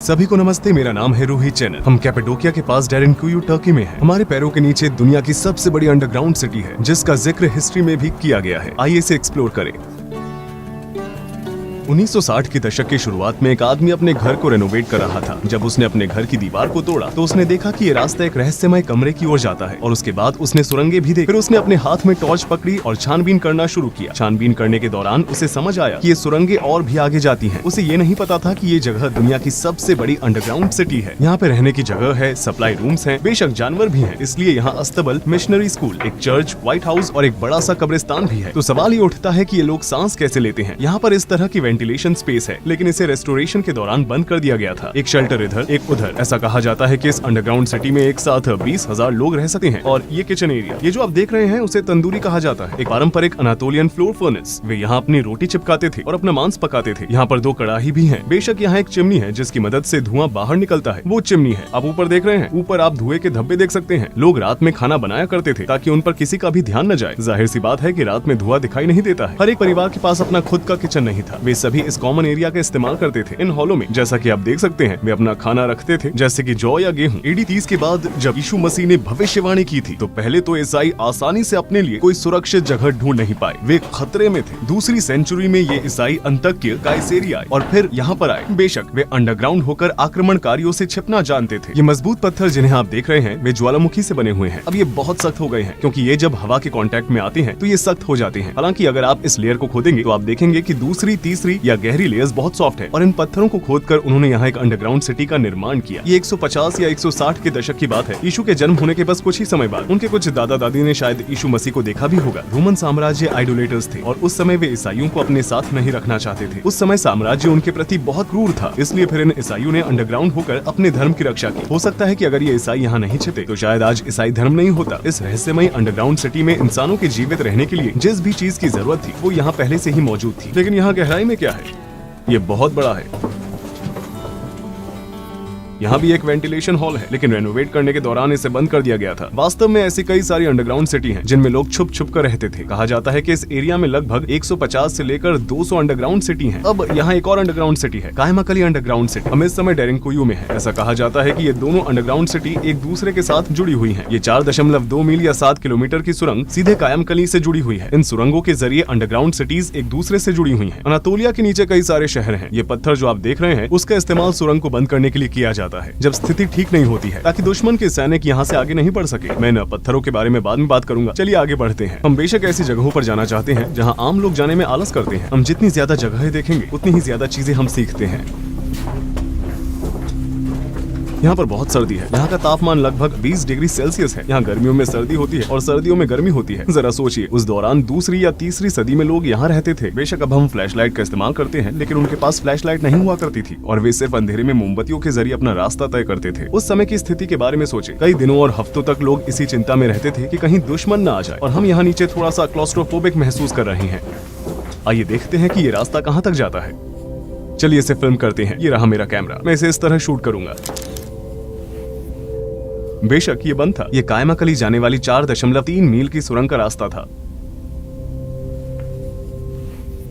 सभी को नमस्ते, मेरा नाम है रोहित चैनल। हम कैपेडोकिया के पास डेरेनकुयू टर्की में हैं। हमारे पैरों के नीचे दुनिया की सबसे बड़ी अंडरग्राउंड सिटी है, जिसका जिक्र हिस्ट्री में भी किया गया है। आइए इसे एक्सप्लोर करें। 1960 के दशक की शुरुआत में एक आदमी अपने घर को रेनोवेट कर रहा था। जब उसने अपने घर की दीवार को तोड़ा तो उसने देखा कि ये रास्ता एक रहस्यमय कमरे की ओर जाता है, और उसके बाद उसने सुरंगें भी देखी। फिर उसने अपने हाथ में टॉर्च पकड़ी और छानबीन करना शुरू किया। छानबीन करने के दौरान उसे समझ आया कि ये सुरंगें और भी आगे जाती हैं। उसे ये नहीं पता था कि ये जगह दुनिया की सबसे बड़ी अंडरग्राउंड सिटी है। यहाँ पे रहने की जगह है, सप्लाई रूम्स हैं, बेशक जानवर भी हैं, इसलिए यहाँ अस्तबल, मिशनरी स्कूल, एक चर्च, व्हाइट हाउस और एक बड़ा सा कब्रिस्तान भी है। तो सवाल ये उठता है कि ये लोग सांस कैसे लेते हैं। यहाँ पर इस तरह की वेंटिलेशन स्पेस है, लेकिन इसे रेस्टोरेशन के दौरान बंद कर दिया गया था। एक शेल्टर इधर, एक उधर। ऐसा कहा जाता है कि इस अंडरग्राउंड सिटी में एक साथ 20,000 लोग रह सकते हैं। और ये किचन एरिया, ये जो आप देख रहे हैं, उसे तंदूरी कहा जाता है, एक पारंपरिक अनातोलियन फ्लोर फर्नेस। वे यहाँ अपनी रोटी चिपकाते थे और अपना मांस पकाते थे। यहाँ पर 2 कड़ाही भी हैं। बेशक यहाँ एक चिमनी है जिसकी मदद से धुआं बाहर निकलता है, वो चिमनी है। आप ऊपर देख रहे हैं, ऊपर आप धुएं के धब्बे देख सकते हैं। लोग रात में खाना बनाया करते थे ताकि उन पर किसी का भी ध्यान न जाए। जाहिर सी बात है कि रात में धुआं दिखाई नहीं देता है। हर एक परिवार के पास अपना खुद का किचन नहीं था। वे सभी इस कॉमन एरिया का इस्तेमाल करते थे। इन हॉलों में, जैसा कि आप देख सकते हैं, वे अपना खाना रखते थे, जैसे कि जौ या गेहूं। AD 30 के बाद जब यीशु मसीह ने भविष्यवाणी की थी, तो पहले तो ईसाई आसानी से अपने लिए कोई सुरक्षित जगह ढूंढ नहीं पाए। वे खतरे में थे। दूसरी सेंचुरी में ये ईसाई अंतक्य काइसेरिया आए और फिर यहाँ पर आए। बेशक वे अंडरग्राउंड होकर आक्रमणकारियों से छिपना जानते थे। ये मजबूत पत्थर जिन्हें आप देख रहे हैं, वे ज्वालामुखी से बने हुए हैं। अब ये बहुत सख्त हो गए हैं, क्योंकि ये जब हवा के कांटेक्ट में आते हैं तो ये सख्त हो जाते हैं। हालांकि अगर आप इस लेयर को खोदेंगे तो आप देखेंगे कि दूसरी, तीसरी या गहरी लेयर्स बहुत सॉफ्ट है। और इन पत्थरों को खोदकर उन्होंने यहाँ एक अंडरग्राउंड सिटी का निर्माण किया। ये 150 या 160 के दशक की बात है। यीशु के जन्म होने के बस कुछ ही समय बाद उनके कुछ दादा दादी ने शायद यीशु मसीह को देखा भी होगा। रोमन साम्राज्य आइडोलेटर्स थे और उस समय वे ईसाइयों को अपने साथ नहीं रखना चाहते थे। उस समय साम्राज्य उनके प्रति बहुत क्रूर था, इसलिए फिर इन ईसाइयों ने अंडरग्राउंड होकर अपने धर्म की रक्षा की। हो सकता है कि अगर ये ईसाई यहाँ नहीं छिपते तो शायद आज ईसाई धर्म नहीं होता। इस रहस्यमय अंडरग्राउंड सिटी में इंसानों के जीवित रहने के लिए जिस भी चीज की जरूरत थी वो यहाँ पहले से ही मौजूद थी। लेकिन यहाँ गहराई में क्या है? ये बहुत बड़ा है। यहाँ भी एक वेंटिलेशन हॉल है, लेकिन रेनोवेट करने के दौरान इसे बंद कर दिया गया था। वास्तव में ऐसी कई सारी अंडरग्राउंड सिटी हैं जिनमें लोग छुप छुप कर रहते थे। कहा जाता है कि इस एरिया में लगभग 150 से लेकर 200 अंडरग्राउंड सिटी हैं। अब यहाँ एक और अंडरग्राउंड सिटी है, कायमाकली अंडरग्राउंड सिटी। हम इस समय डेरेनकुयू में है। ऐसा कहा जाता है कि ये दोनों अंडरग्राउंड सिटी एक दूसरे के साथ जुड़ी हुई है। ये 4.2 मील या 7 किलोमीटर की सुरंग सीधे कायमकली से जुड़ी हुई है। इन सुरंगों के जरिए अंडरग्राउंड सिटीज एक दूसरे से जुड़ी हुई है। अनातोलिया के नीचे कई सारे शहर है। ये पत्थर जो आप देख रहे हैं, उसका इस्तेमाल सुरंग को बंद करने के लिए किया जाता है जब स्थिति ठीक नहीं होती है, ताकि दुश्मन के सैनिक यहाँ से आगे नहीं बढ़ सके। मैं इन पत्थरों के बारे में बाद में बात करूंगा। चलिए आगे बढ़ते हैं। हम बेशक ऐसी जगहों पर जाना चाहते हैं जहाँ आम लोग जाने में आलस करते हैं। हम जितनी ज्यादा जगहें देखेंगे उतनी ही ज्यादा चीजें हम सीखते हैं। यहाँ पर बहुत सर्दी है। यहाँ का तापमान लगभग 20 डिग्री सेल्सियस है। यहाँ गर्मियों में सर्दी होती है और सर्दियों में गर्मी होती है। जरा सोचिए, उस दौरान दूसरी या तीसरी सदी में लोग यहाँ रहते थे। बेशक अब हम फ्लैशलाइट का इस्तेमाल करते हैं, लेकिन उनके पास फ्लैशलाइट नहीं हुआ करती थी और वे सिर्फ अंधेरे में मोमबत्तियों के जरिए अपना रास्ता तय करते थे। उस समय की स्थिति के बारे में सोचे। कई दिनों और हफ्तों तक लोग इसी चिंता में रहते थे कि कहीं दुश्मन न आ जाए। और हम यहाँ नीचे थोड़ा सा क्लॉस्ट्रोफोबिक महसूस कर रहे हैं। आइए देखते हैं कि ये रास्ता कहाँ तक जाता है। चलिए इसे फिल्म करते हैं। ये रहा मेरा कैमरा। मैं इसे इस तरह शूट करूंगा। बेशक ये बंद था। ये कायमाकली जाने वाली 4.3 मील की सुरंग का रास्ता था।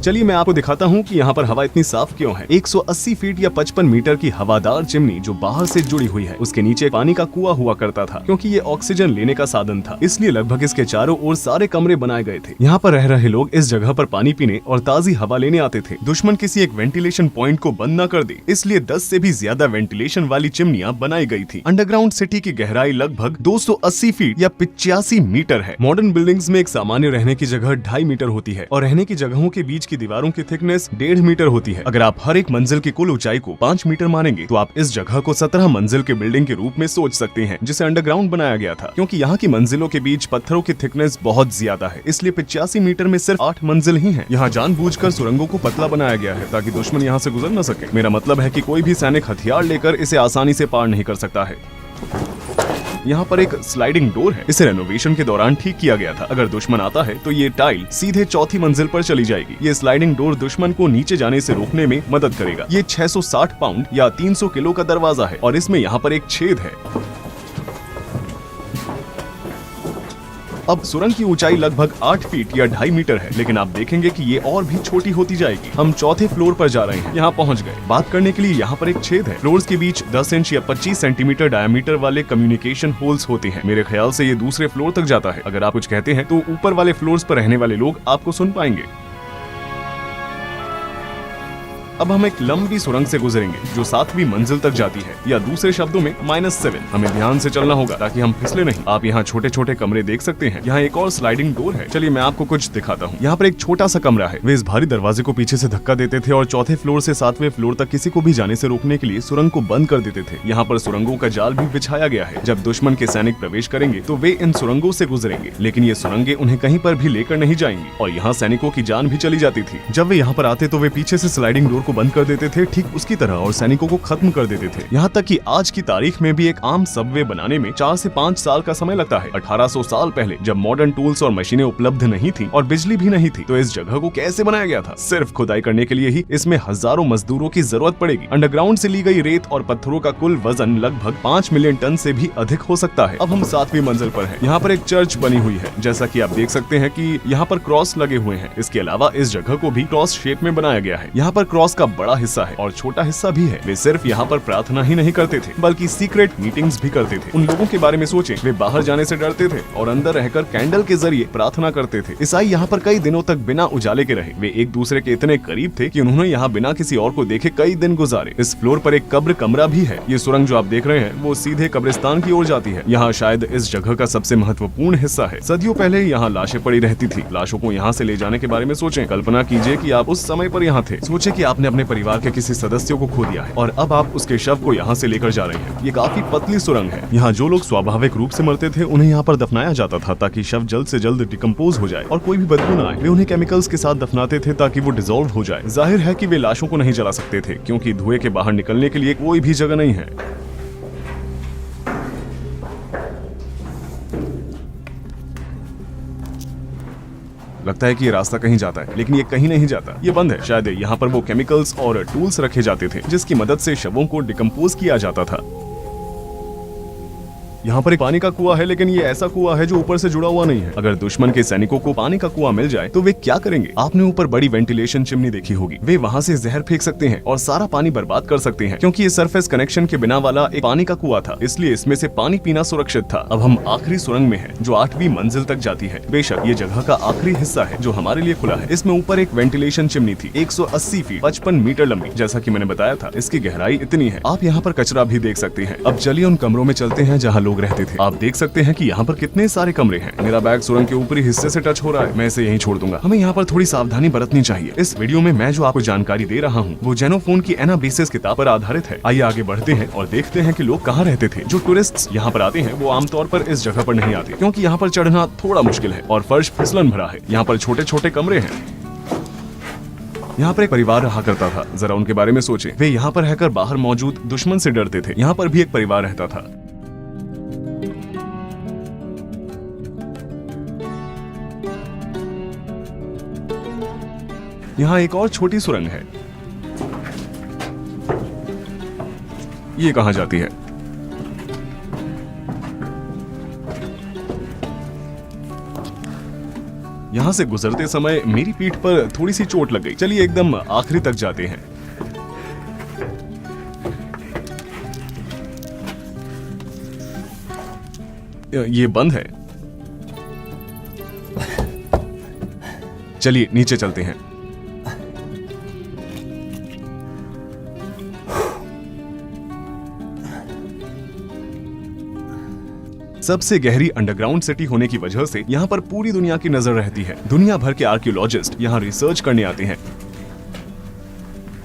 चलिए मैं आपको दिखाता हूँ कि यहाँ पर हवा इतनी साफ क्यों है। 180 फीट या 55 मीटर की हवादार चिमनी जो बाहर से जुड़ी हुई है, उसके नीचे पानी का कुआं हुआ करता था। क्योंकि ये ऑक्सीजन लेने का साधन था, इसलिए लगभग इसके चारों ओर सारे कमरे बनाए गए थे। यहाँ पर रह रहे लोग इस जगह पर पानी पीने और ताजी हवा लेने आते थे। दुश्मन किसी एक वेंटिलेशन पॉइंट को बंद न कर दे, इसलिए 10 से भी ज्यादा वेंटिलेशन वाली चिमनियां बनाई गई थी। अंडरग्राउंड सिटी की गहराई लगभग 280 फीट या 85 मीटर है। मॉडर्न बिल्डिंग्स में एक सामान्य रहने की जगह 2.5 मीटर होती है और रहने की जगहों के बीच की दीवारों की थिकनेस 1.5 मीटर होती है। अगर आप हर एक मंजिल की कुल ऊंचाई को 5 मीटर मानेंगे तो आप इस जगह को 17 मंजिल के बिल्डिंग के रूप में सोच सकते हैं, जिसे अंडरग्राउंड बनाया गया था। क्योंकि यहाँ की मंजिलों के बीच पत्थरों की थिकनेस बहुत ज्यादा है, इसलिए 85 मीटर में सिर्फ 8 मंजिल ही है। यहाँ जानबूझकर सुरंगों को पतला बनाया गया है ताकि दुश्मन यहाँ से गुजर न सके। मेरा मतलब है कि कोई भी सैनिक हथियार लेकर इसे आसानी से पार नहीं कर सकता है। यहाँ पर एक स्लाइडिंग डोर है। इसे रेनोवेशन के दौरान ठीक किया गया था। अगर दुश्मन आता है तो ये टाइल सीधे चौथी मंजिल पर चली जाएगी। ये स्लाइडिंग डोर दुश्मन को नीचे जाने से रोकने में मदद करेगा। ये 660 पाउंड या 300 किलो का दरवाजा है और इसमें यहाँ पर एक छेद है। अब सुरंग की ऊंचाई लगभग 8 फीट या 2.5 मीटर है, लेकिन आप देखेंगे कि ये और भी छोटी होती जाएगी। हम चौथे फ्लोर पर जा रहे हैं, यहाँ पहुँच गए। बात करने के लिए यहाँ पर एक छेद है। फ्लोर्स के बीच 10 इंच या 25 सेंटीमीटर डायमीटर वाले कम्युनिकेशन होल्स होते हैं। मेरे ख्याल से ये दूसरे फ्लोर तक जाता है। अगर आप कुछ कहते हैं तो ऊपर वाले फ्लोर्स पर रहने वाले लोग आपको सुन पाएंगे। अब हम एक लंबी सुरंग से गुजरेंगे जो 7वीं मंजिल तक जाती है, या दूसरे शब्दों में -7। हमें ध्यान से चलना होगा ताकि हम फिसले नहीं। आप यहाँ छोटे छोटे कमरे देख सकते हैं। यहाँ एक और स्लाइडिंग डोर है। चलिए मैं आपको कुछ दिखाता हूँ। यहाँ पर एक छोटा सा कमरा है। वे इस भारी दरवाजे को पीछे से धक्का देते थे और चौथे फ्लोर से 7वें फ्लोर तक किसी को भी जाने से रोकने के लिए सुरंग को बंद कर देते थे। यहाँ पर सुरंगों का जाल भी बिछाया गया है। जब दुश्मन के सैनिक प्रवेश करेंगे तो वे इन सुरंगों से गुजरेंगे, लेकिन ये सुरंगें उन्हें कहीं पर भी लेकर नहीं जाएंगी और यहाँ सैनिकों की जान भी चली जाती थी। जब वे यहाँ पर आते तो वे पीछे से स्लाइडिंग डोर को बंद कर देते थे, ठीक उसकी तरह, और सैनिकों को खत्म कर देते थे। यहाँ तक कि आज की तारीख में भी एक आम सबवे बनाने में 4 से 5 साल का समय लगता है। 1800 साल पहले जब मॉडर्न टूल्स और मशीनें उपलब्ध नहीं थी और बिजली भी नहीं थी, तो इस जगह को कैसे बनाया गया था? सिर्फ खुदाई करने के लिए ही इसमें हजारों मजदूरों की जरूरत पड़ेगी। अंडरग्राउंड से ली गई रेत और पत्थरों का कुल वजन लगभग 5 मिलियन टन से भी अधिक हो सकता है। अब हम 7वीं मंजिल पर हैं। यहाँ पर एक चर्च बनी हुई है। जैसा कि आप देख सकते हैं कि यहाँ पर क्रॉस लगे हुए हैं। इसके अलावा इस जगह को भी क्रॉस शेप में बनाया गया है। यहाँ पर क्रॉस का बड़ा हिस्सा है और छोटा हिस्सा भी है। वे सिर्फ यहाँ पर प्रार्थना ही नहीं करते थे, बल्कि सीक्रेट मीटिंग्स भी करते थे। उन लोगों के बारे में सोचें, वे बाहर जाने से डरते थे और अंदर रहकर कैंडल के जरिए प्रार्थना करते थे। ईसाई यहाँ पर कई दिनों तक बिना उजाले के रहे। वे एक दूसरे के इतने करीब थे कि उन्होंने यहाँ बिना किसी और को देखे कई दिन गुजारे। इस फ्लोर पर एक कब्र कमरा भी है। ये सुरंग जो आप देख रहे हैं वो सीधे कब्रिस्तान की ओर जाती है। यहाँ शायद इस जगह का सबसे महत्वपूर्ण हिस्सा है। सदियों पहले यहाँ लाशें पड़ी रहती थी। लाशों को यहाँ से ले जाने के बारे में सोचें। कल्पना कीजिए कि आप उस समय पर यहाँ थे। सोचे कि आपने अपने परिवार के किसी सदस्य को खो दिया है और अब आप उसके शव को यहाँ से लेकर जा रहे हैं। ये काफी पतली सुरंग है। यहाँ जो लोग स्वाभाविक रूप से मरते थे उन्हें यहाँ पर दफनाया जाता था ताकि शव जल्द से जल्द डिकम्पोज हो जाए और कोई भी बदबू न आए। वे उन्हें केमिकल्स के साथ दफनाते थे ताकि वो डिसॉल्व हो जाए। जाहिर है कि वे लाशों को नहीं जला सकते थे क्योंकि धुएं के बाहर निकलने के लिए कोई भी जगह नहीं है। लगता है कि ये रास्ता कहीं जाता है, लेकिन ये कहीं नहीं जाता। ये बंद है। शायद यहाँ पर वो केमिकल्स और टूल्स रखे जाते थे जिसकी मदद से शवों को डिकम्पोज किया जाता था। यहाँ पर एक पानी का कुआं है, लेकिन ये ऐसा कुआं है जो ऊपर से जुड़ा हुआ नहीं है। अगर दुश्मन के सैनिकों को पानी का कुआं मिल जाए तो वे क्या करेंगे? आपने ऊपर बड़ी वेंटिलेशन चिमनी देखी होगी। वे वहाँ से जहर फेंक सकते हैं और सारा पानी बर्बाद कर सकते हैं, क्योंकि ये सरफेस कनेक्शन के बिना वाला एक पानी का कुआं था, इसलिए इसमें से पानी पीना सुरक्षित था। अब हम आखिरी सुरंग में हैं, जो 8वीं मंजिल तक जाती है। बेशक ये जगह का आखिरी हिस्सा है जो हमारे लिए खुला है। इसमें ऊपर एक वेंटिलेशन चिमनी थी, 180 फीट 55 मीटर लंबी। जैसा कि मैंने बताया था, इसकी गहराई इतनी है। आप यहाँ पर कचरा भी देख सकते हैं। अब चलिए उन कमरों में चलते हैं जहाँ लोग रहते थे। आप देख सकते हैं कि यहाँ पर कितने सारे कमरे हैं। मेरा बैग सुरंग के ऊपरी हिस्से से टच हो रहा है। मैं इसे यहीं छोड़ दूंगा। हमें यहाँ पर थोड़ी सावधानी बरतनी चाहिए। इस वीडियो में मैं जो आपको जानकारी दे रहा हूँ वो जेनोफोन की एनाबेसिस किताब पर आधारित है। आइए आगे बढ़ते हैं और देखते हैं कि लोग कहाँ रहते थे। जो टूरिस्ट्स यहाँ पर आते हैं वो आमतौर पर इस जगह पर नहीं आते, क्योंकि यहाँ पर चढ़ना थोड़ा मुश्किल है और फर्श फिसलन भरा है। यहाँ पर छोटे छोटे कमरे हैं। यहाँ पर एक परिवार रहा करता था। जरा उनके बारे में सोचें। वे यहाँ पर रहकर बाहर मौजूद दुश्मन से डरते थे। यहाँ पर भी एक परिवार रहता था। यहाँ एक और छोटी सुरंग है। ये कहाँ जाती है? यहाँ से गुजरते समय मेरी पीठ पर थोड़ी सी चोट लग गई। चलिए एकदम आखिरी तक जाते हैं। ये बंद है। चलिए नीचे चलते हैं। सबसे गहरी अंडरग्राउंड सिटी होने की वजह से यहाँ पर पूरी दुनिया की नजर रहती है। दुनिया भर के आर्कियोलॉजिस्ट यहाँ रिसर्च करने आते हैं।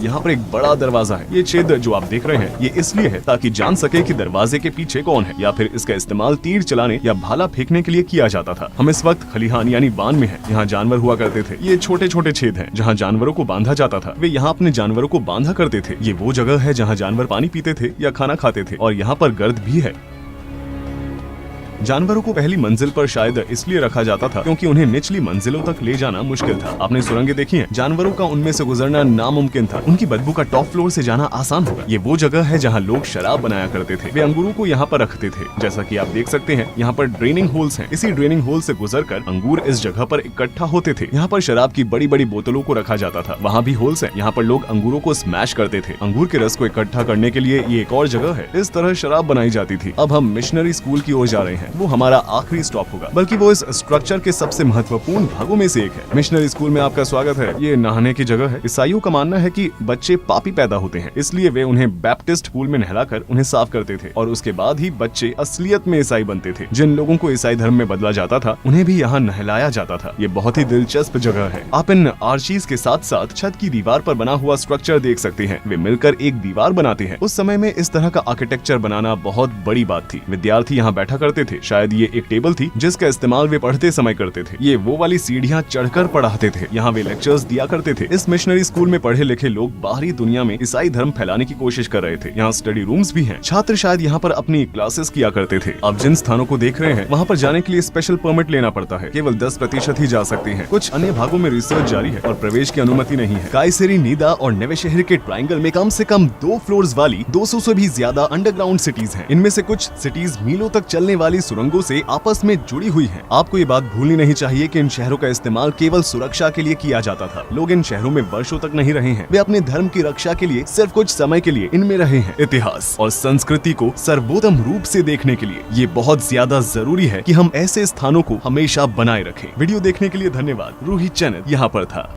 यहाँ पर एक बड़ा दरवाजा है। ये छेद जो आप देख रहे हैं ये इसलिए है ताकि जान सके कि दरवाजे के पीछे कौन है, या फिर इसका इस्तेमाल तीर चलाने या भाला फेंकने के लिए किया जाता था। हम इस वक्त खलिहान यानी बान में हैं। यहाँ जानवर हुआ करते थे। ये छोटे छोटे छेद हैं जहाँ जानवरों को बांधा जाता था। वे यहाँ अपने जानवरों को बांधा करते थे। ये वो जगह है जहाँ जानवर पानी पीते थे या खाना खाते थे, और यहाँ पर गर्द भी है। जानवरों को पहली मंजिल पर शायद इसलिए रखा जाता था क्योंकि उन्हें निचली मंजिलों तक ले जाना मुश्किल था। आपने सुरंगें देखी हैं? जानवरों का उनमें से गुजरना नामुमकिन था। उनकी बदबू का टॉप फ्लोर से जाना आसान होगा। ये वो जगह है जहाँ लोग शराब बनाया करते थे। वे अंगूरों को यहाँ पर रखते थे। जैसा कि आप देख सकते हैं, यहाँ पर ड्रेनिंग होल्स हैं। इसी ड्रेनिंग होल से गुजरकर अंगूर इस जगह पर इकट्ठा होते थे। यहाँ पर शराब की बड़ी बड़ी बोतलों को रखा जाता था। वहाँ भी होल्स हैं। यहाँ पर लोग अंगूरों को स्मैश करते थे। अंगूर के रस को इकट्ठा करने के लिए ये एक और जगह है। इस तरह शराब बनाई जाती थी। अब हम मिशनरी स्कूल की ओर जा रहे हैं। वो हमारा आखिरी स्टॉप होगा, बल्कि वो इस स्ट्रक्चर के सबसे महत्वपूर्ण भागों में से एक है। मिशनरी स्कूल में आपका स्वागत है। ये नहाने की जगह है। ईसाइयों का मानना है कि बच्चे पापी पैदा होते हैं, इसलिए वे उन्हें बैप्टिस्ट पूल में नहलाकर उन्हें साफ करते थे और उसके बाद ही बच्चे असलियत में ईसाई बनते थे। जिन लोगों को ईसाई धर्म में बदला जाता था, उन्हें भी यहाँ नहलाया जाता था। ये बहुत ही दिलचस्प जगह है। आप इन आर्चीज के साथ साथ छत की दीवार पर बना हुआ स्ट्रक्चर देख सकते हैं। वे मिलकर एक दीवार बनाते हैं। उस समय में इस तरह का आर्किटेक्चर बनाना बहुत बड़ी बात थी। विद्यार्थी यहाँ बैठा करते थे। शायद ये एक टेबल थी जिसका इस्तेमाल वे पढ़ते समय करते थे। ये वो वाली सीढ़ियाँ चढ़कर पढ़ाते थे। यहाँ वे लेक्चर्स दिया करते थे। इस मिशनरी स्कूल में पढ़े लिखे लोग बाहरी दुनिया में ईसाई धर्म फैलाने की कोशिश कर रहे थे। यहाँ स्टडी रूम्स भी हैं। छात्र शायद यहाँ पर अपनी क्लासेस किया करते थे। आप जिन स्थानों को देख रहे हैं, वहाँ पर जाने के लिए स्पेशल परमिट लेना पड़ता है। केवल 10% ही जा सकते हैं। कुछ अन्य भागों में रिसर्च जारी है और प्रवेश की अनुमति नहीं है। कायसेरी, नीदा और नवे शहर के ट्रायंगल में कम से कम 2 फ्लोर्स वाली 200 से भी ज्यादा अंडरग्राउंड सिटीज हैं। इनमें से कुछ सिटीज मीलों तक चलने वाली सुरंगों से आपस में जुड़ी हुई हैं। आपको ये बात भूलनी नहीं चाहिए कि इन शहरों का इस्तेमाल केवल सुरक्षा के लिए किया जाता था। लोग इन शहरों में वर्षों तक नहीं रहे हैं। वे अपने धर्म की रक्षा के लिए सिर्फ कुछ समय के लिए इनमें रहे हैं। इतिहास और संस्कृति को सर्वोत्तम रूप से देखने के लिए ये बहुत ज्यादा जरूरी है कि हम ऐसे स्थानों को हमेशा बनाए रखें। वीडियो देखने के लिए धन्यवाद। रूही चैनल यहाँ पर था।